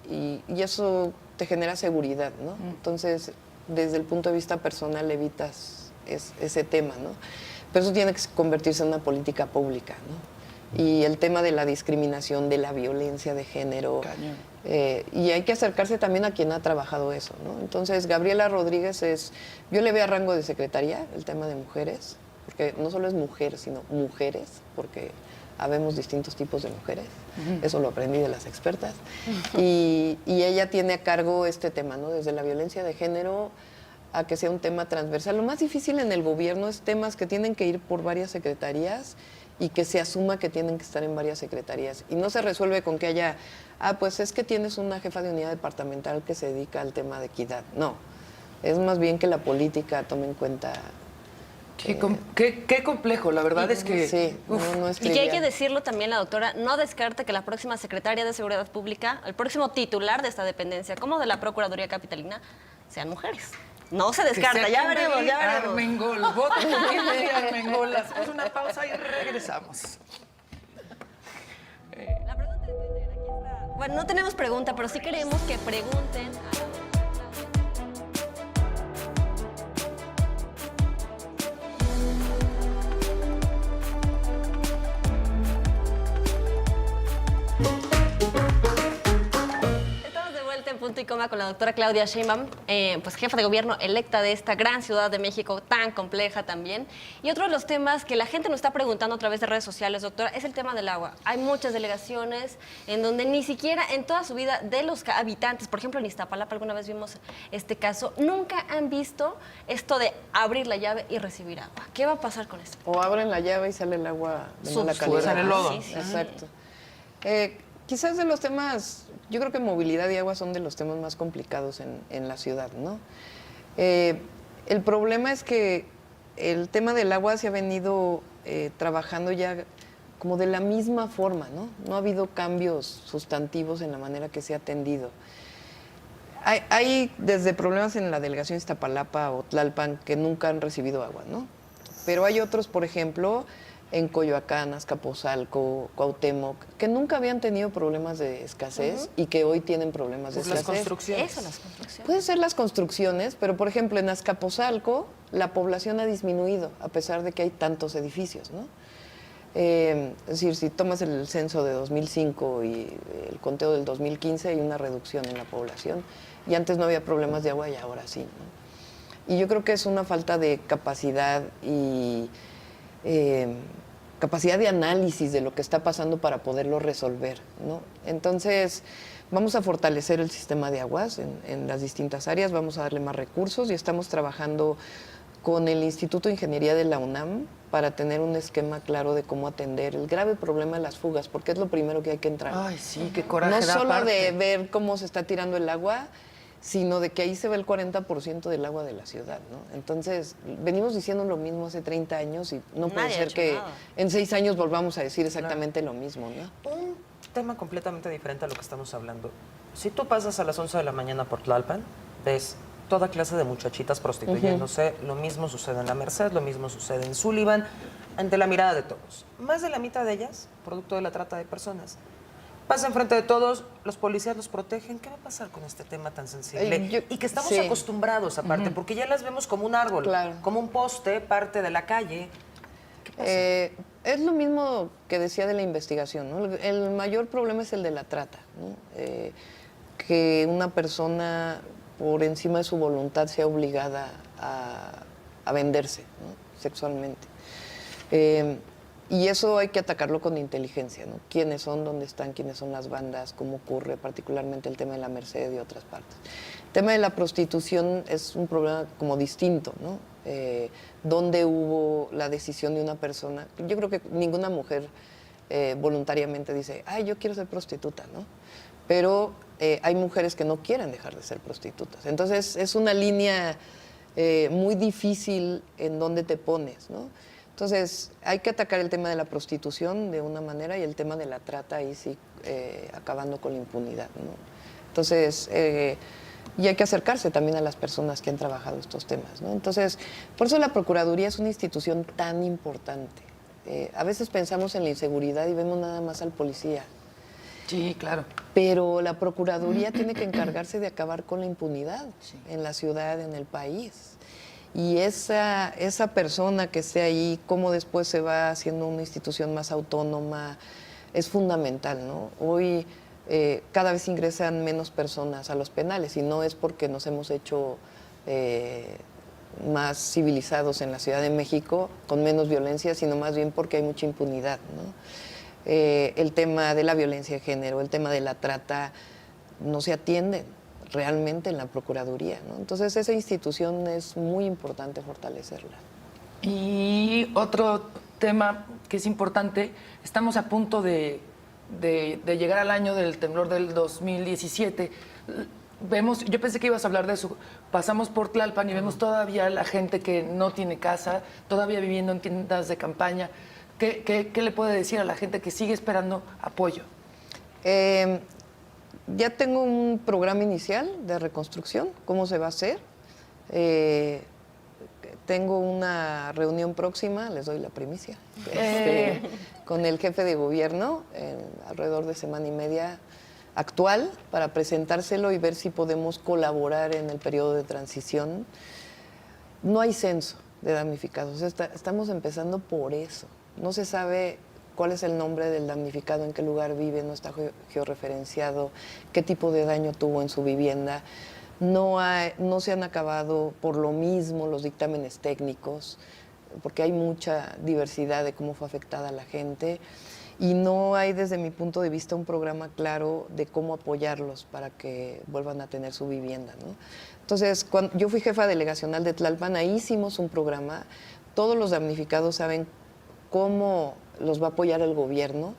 y eso te genera seguridad, ¿no? Entonces, desde el punto de vista personal evitas ese tema, ¿no? Pero eso tiene que convertirse en una política pública, ¿no? Y el tema de la discriminación, de la violencia de género. Cañón. Y hay que acercarse también a quien ha trabajado eso, ¿no? Entonces, Gabriela Rodríguez yo le veo a rango de secretaría el tema de mujeres, porque no solo es mujer, sino mujeres, porque habemos distintos tipos de mujeres. Eso lo aprendí de las expertas. Y ella tiene a cargo este tema, ¿no? Desde la violencia de género a que sea un tema transversal. Lo más difícil en el gobierno es temas que tienen que ir por varias secretarías y que se asuma que tienen que estar en varias secretarías. Y no se resuelve con que haya, pues es que tienes una jefa de unidad departamental que se dedica al tema de equidad. No, es más bien que la política tome en cuenta. Qué complejo, la verdad es que... Sí, no es Y que hay que trivial. decirlo también, la doctora, no descarte que la próxima secretaria de Seguridad Pública, el próximo titular de esta dependencia, como de la Procuraduría Capitalina, sean mujeres. No se descarta, Que ya sea veremos, Kimberly ya veremos. Armengol. Voto por Kimberly Armengol. Hacemos una pausa y regresamos. La pregunta de Twitter, aquí está. Bueno, no tenemos pregunta, pero sí queremos que pregunten a la Estamos de vuelta en Punto y Coma con la doctora Claudia Sheinbaum, pues jefa de gobierno electa de esta gran ciudad de México, tan compleja también. Y otro de los temas que la gente nos está preguntando a través de redes sociales, doctora, es el tema del agua. Hay muchas delegaciones en donde ni siquiera en toda su vida de los habitantes, por ejemplo en Iztapalapa alguna vez vimos este caso, nunca han visto esto de abrir la llave y recibir agua. ¿Qué va a pasar con esto? O abren la llave y sale el agua de mala calidad. Sale el lodo. Sí, sí, sí. Exacto. Quizás de los temas, yo creo que movilidad y agua son de los temas más complicados en la ciudad, ¿no? El problema es que el tema del agua se ha venido trabajando ya como de la misma forma, ¿no? No ha habido cambios sustantivos en la manera que se ha atendido. Hay desde problemas en la delegación Iztapalapa o Tlalpan que nunca han recibido agua, ¿no? Pero hay otros, por ejemplo, en Coyoacán, Azcapotzalco, Cuauhtémoc, que nunca habían tenido problemas de escasez y que hoy tienen problemas de Pues las escasez. construcciones. Eso, las construcciones. Puede ser las construcciones, pero por ejemplo en Azcapotzalco la población ha disminuido a pesar de que hay tantos edificios, ¿no? Es decir, si tomas el censo de 2005 y el conteo del 2015 hay una reducción en la población y antes no había problemas de agua y ahora sí, ¿no? Y yo creo que es una falta de capacidad y capacidad de análisis de lo que está pasando para poderlo resolver, ¿no? Entonces, vamos a fortalecer el sistema de aguas en las distintas áreas, vamos a darle más recursos y estamos trabajando con el Instituto de Ingeniería de la UNAM para tener un esquema claro de cómo atender el grave problema de las fugas, porque es lo primero que hay que entrar. Ay, sí, qué coraje No da solo aparte. de ver cómo se está tirando el agua, sino de que ahí se ve el 40% del agua de la ciudad, ¿no? Entonces, venimos diciendo lo mismo hace 30 años y no puede Nadie ha ser hecho que nada. en 6 años volvamos a decir exactamente lo mismo, ¿no? Un tema completamente diferente a lo que estamos hablando. Si tú pasas a las 11 de la mañana por Tlalpan, ves toda clase de muchachitas prostituyéndose, lo mismo sucede en La Merced, lo mismo sucede en Sullivan. ante la mirada de todos. Más de la mitad de ellas, producto de la trata de personas. Pasa enfrente de todos, los policías los protegen. ¿Qué va a pasar con este tema tan sensible? Y que estamos sí. acostumbrados aparte, porque ya las vemos como un árbol, Claro. como un poste, parte de la calle. ¿Qué pasa? Es lo mismo que decía de la investigación, ¿no? El mayor problema es el de la trata, ¿no? Que una persona por encima de su voluntad sea obligada a venderse, ¿no? Sexualmente. Y eso hay que atacarlo con inteligencia, ¿no? ¿Quiénes son, dónde están, quiénes son las bandas, cómo ocurre, particularmente el tema de la Merced y otras partes? El tema de la prostitución es un problema como distinto, ¿no? ¿Dónde hubo la decisión de una persona? Yo creo que ninguna mujer voluntariamente dice, ay, yo quiero ser prostituta, ¿no? Pero hay mujeres que no quieren dejar de ser prostitutas. Entonces es una línea muy difícil en donde te pones, ¿no? Entonces, hay que atacar el tema de la prostitución de una manera y el tema de la trata, ahí sí, acabando con la impunidad, ¿no? Entonces, y hay que acercarse también a las personas que han trabajado estos temas, ¿no? Entonces, por eso la Procuraduría es una institución tan importante. A veces pensamos en la inseguridad y vemos nada más al policía. Sí, claro. Pero la Procuraduría tiene que encargarse de acabar con la impunidad en la ciudad, en el país. Y esa persona que esté ahí, cómo después se va haciendo una institución más autónoma, es fundamental, ¿no? Hoy cada vez ingresan menos personas a los penales y no es porque nos hemos hecho más civilizados en la Ciudad de México, con menos violencia, sino más bien porque hay mucha impunidad, ¿no? El tema de la violencia de género, el tema de la trata, no se atienden realmente en la Procuraduría, ¿no? Entonces esa institución es muy importante fortalecerla. Y otro tema que es importante, estamos a punto de llegar al año del temblor del 2017. Vemos, yo pensé que ibas a hablar de eso, pasamos por Tlalpan y vemos todavía la gente que no tiene casa, todavía viviendo en tiendas de campaña. ¿Qué le puede decir a la gente que sigue esperando apoyo? Ya tengo un programa inicial de reconstrucción, cómo se va a hacer. Tengo una reunión próxima, les doy la primicia, con el jefe de gobierno, alrededor de semana y media actual, para presentárselo y ver si podemos colaborar en el periodo de transición. No hay censo de damnificados, estamos empezando por eso. No se sabe cuál es el nombre del damnificado, en qué lugar vive, no está georreferenciado, qué tipo de daño tuvo en su vivienda. No se han acabado por lo mismo los dictámenes técnicos, porque hay mucha diversidad de cómo fue afectada la gente y no hay, desde mi punto de vista, un programa claro de cómo apoyarlos para que vuelvan a tener su vivienda, ¿no? Entonces, cuando yo fui jefa delegacional de Tlalpan, ahí hicimos un programa. Todos los damnificados saben cómo los va a apoyar el gobierno.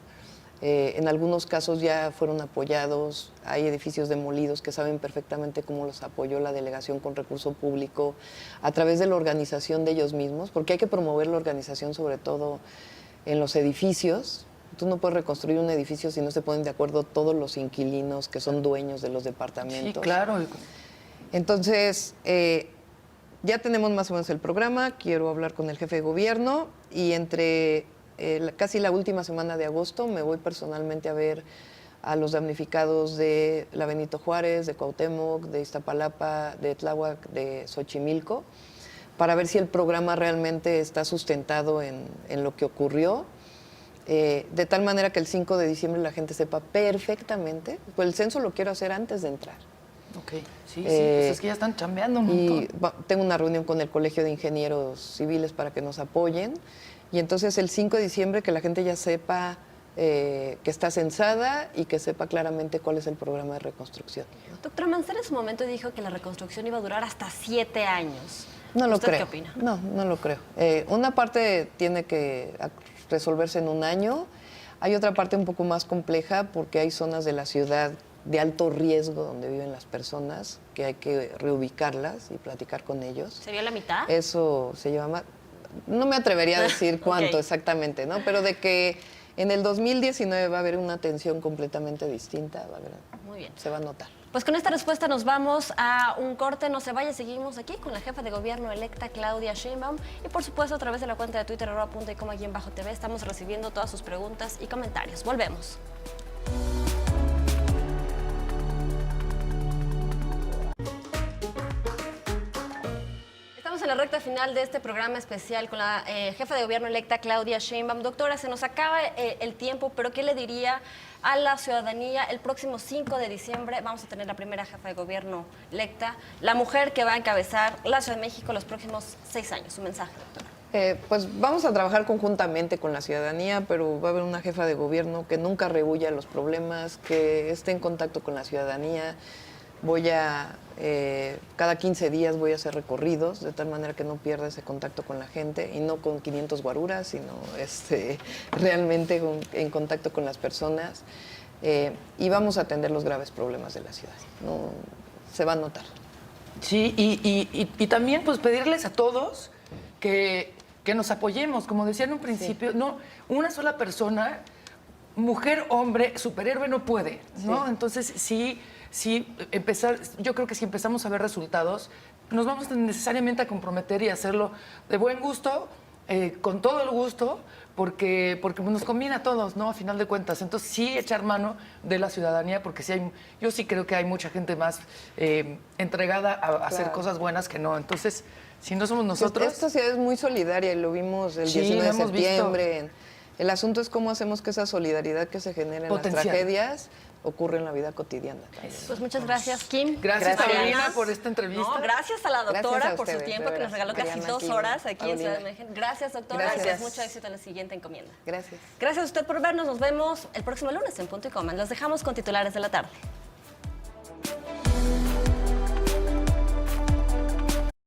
En algunos casos ya fueron apoyados, hay edificios demolidos que saben perfectamente cómo los apoyó la delegación con recurso público a través de la organización de ellos mismos, porque hay que promover la organización sobre todo en los edificios. Tú no puedes reconstruir un edificio si no se ponen de acuerdo todos los inquilinos que son dueños de los departamentos. Sí, claro. Entonces, ya tenemos más o menos el programa, quiero hablar con el jefe de gobierno y entre casi la última semana de agosto me voy personalmente a ver a los damnificados de la Benito Juárez, de Cuauhtémoc, de Iztapalapa, de Tláhuac, de Xochimilco, para ver si el programa realmente está sustentado en lo que ocurrió, de tal manera que el 5 de diciembre la gente sepa perfectamente, pues el censo lo quiero hacer antes de entrar. Ok, sí, pues es que ya están chambeando un montón. Y tengo una reunión con el Colegio de Ingenieros Civiles para que nos apoyen. Y entonces el 5 de diciembre que la gente ya sepa que está censada y que sepa claramente cuál es el programa de reconstrucción. Doctora Mancera en su momento dijo que la reconstrucción iba a durar hasta 7 años. No lo ¿Usted creo. qué opina? No lo creo. Una parte tiene que resolverse en un año. Hay otra parte un poco más compleja porque hay zonas de la ciudad de alto riesgo donde viven las personas que hay que reubicarlas y platicar con ellos. ¿Sería la mitad? Eso se lleva más. No me atrevería a decir cuánto Ok. exactamente, ¿no? Pero de que En el 2019 va a haber una atención completamente distinta, Muy bien. se va a notar. Pues con esta respuesta nos vamos a un corte, no se vaya, seguimos aquí con la jefa de gobierno electa Claudia Sheinbaum y por supuesto a través de la cuenta de Twitter @puntoycoma_tv estamos recibiendo todas sus preguntas y comentarios. Volvemos. Estamos en la recta final de este programa especial con la jefa de gobierno electa Claudia Sheinbaum. Doctora, se nos acaba el tiempo, pero ¿qué le diría a la ciudadanía? El próximo 5 de diciembre vamos a tener la primera jefa de gobierno electa, la mujer que va a encabezar la Ciudad de México los próximos 6 años. Su mensaje, doctora. Pues vamos a trabajar conjuntamente con la ciudadanía, pero va a haber una jefa de gobierno que nunca rehuya los problemas, que esté en contacto con la ciudadanía. Cada 15 días voy a hacer recorridos, de tal manera que no pierda ese contacto con la gente, y no con 500 guaruras, sino realmente en contacto con las personas. Y vamos a atender los graves problemas de la ciudad. No, se va a notar. Sí, y también pues pedirles a todos que nos apoyemos, como decía en un principio, no, una sola persona, mujer, hombre, superhéroe no puede, ¿no? Sí. Entonces yo creo que si empezamos a ver resultados, nos vamos necesariamente a comprometer y hacerlo de buen gusto, con todo el gusto, porque nos conviene a todos, ¿no? A final de cuentas. Entonces, sí echar mano de la ciudadanía, porque yo sí creo que hay mucha gente más entregada a hacer cosas buenas que no. Entonces, si no somos nosotros... Esta ciudad es muy solidaria y lo vimos el 19 de septiembre. El asunto es cómo hacemos que esa solidaridad que se genera en las tragedias ocurre en la vida cotidiana. Pues muchas gracias, Kim. Gracias, Carolina, por esta entrevista. No, gracias a la doctora por su ustedes, tiempo, que nos regaló casi 2 horas aquí en Ciudad de México. Gracias, doctora. Gracias. Mucho éxito en la siguiente encomienda. Gracias. Gracias a usted por vernos. Nos vemos el próximo lunes en Punto y Coma. Los dejamos con titulares de la tarde.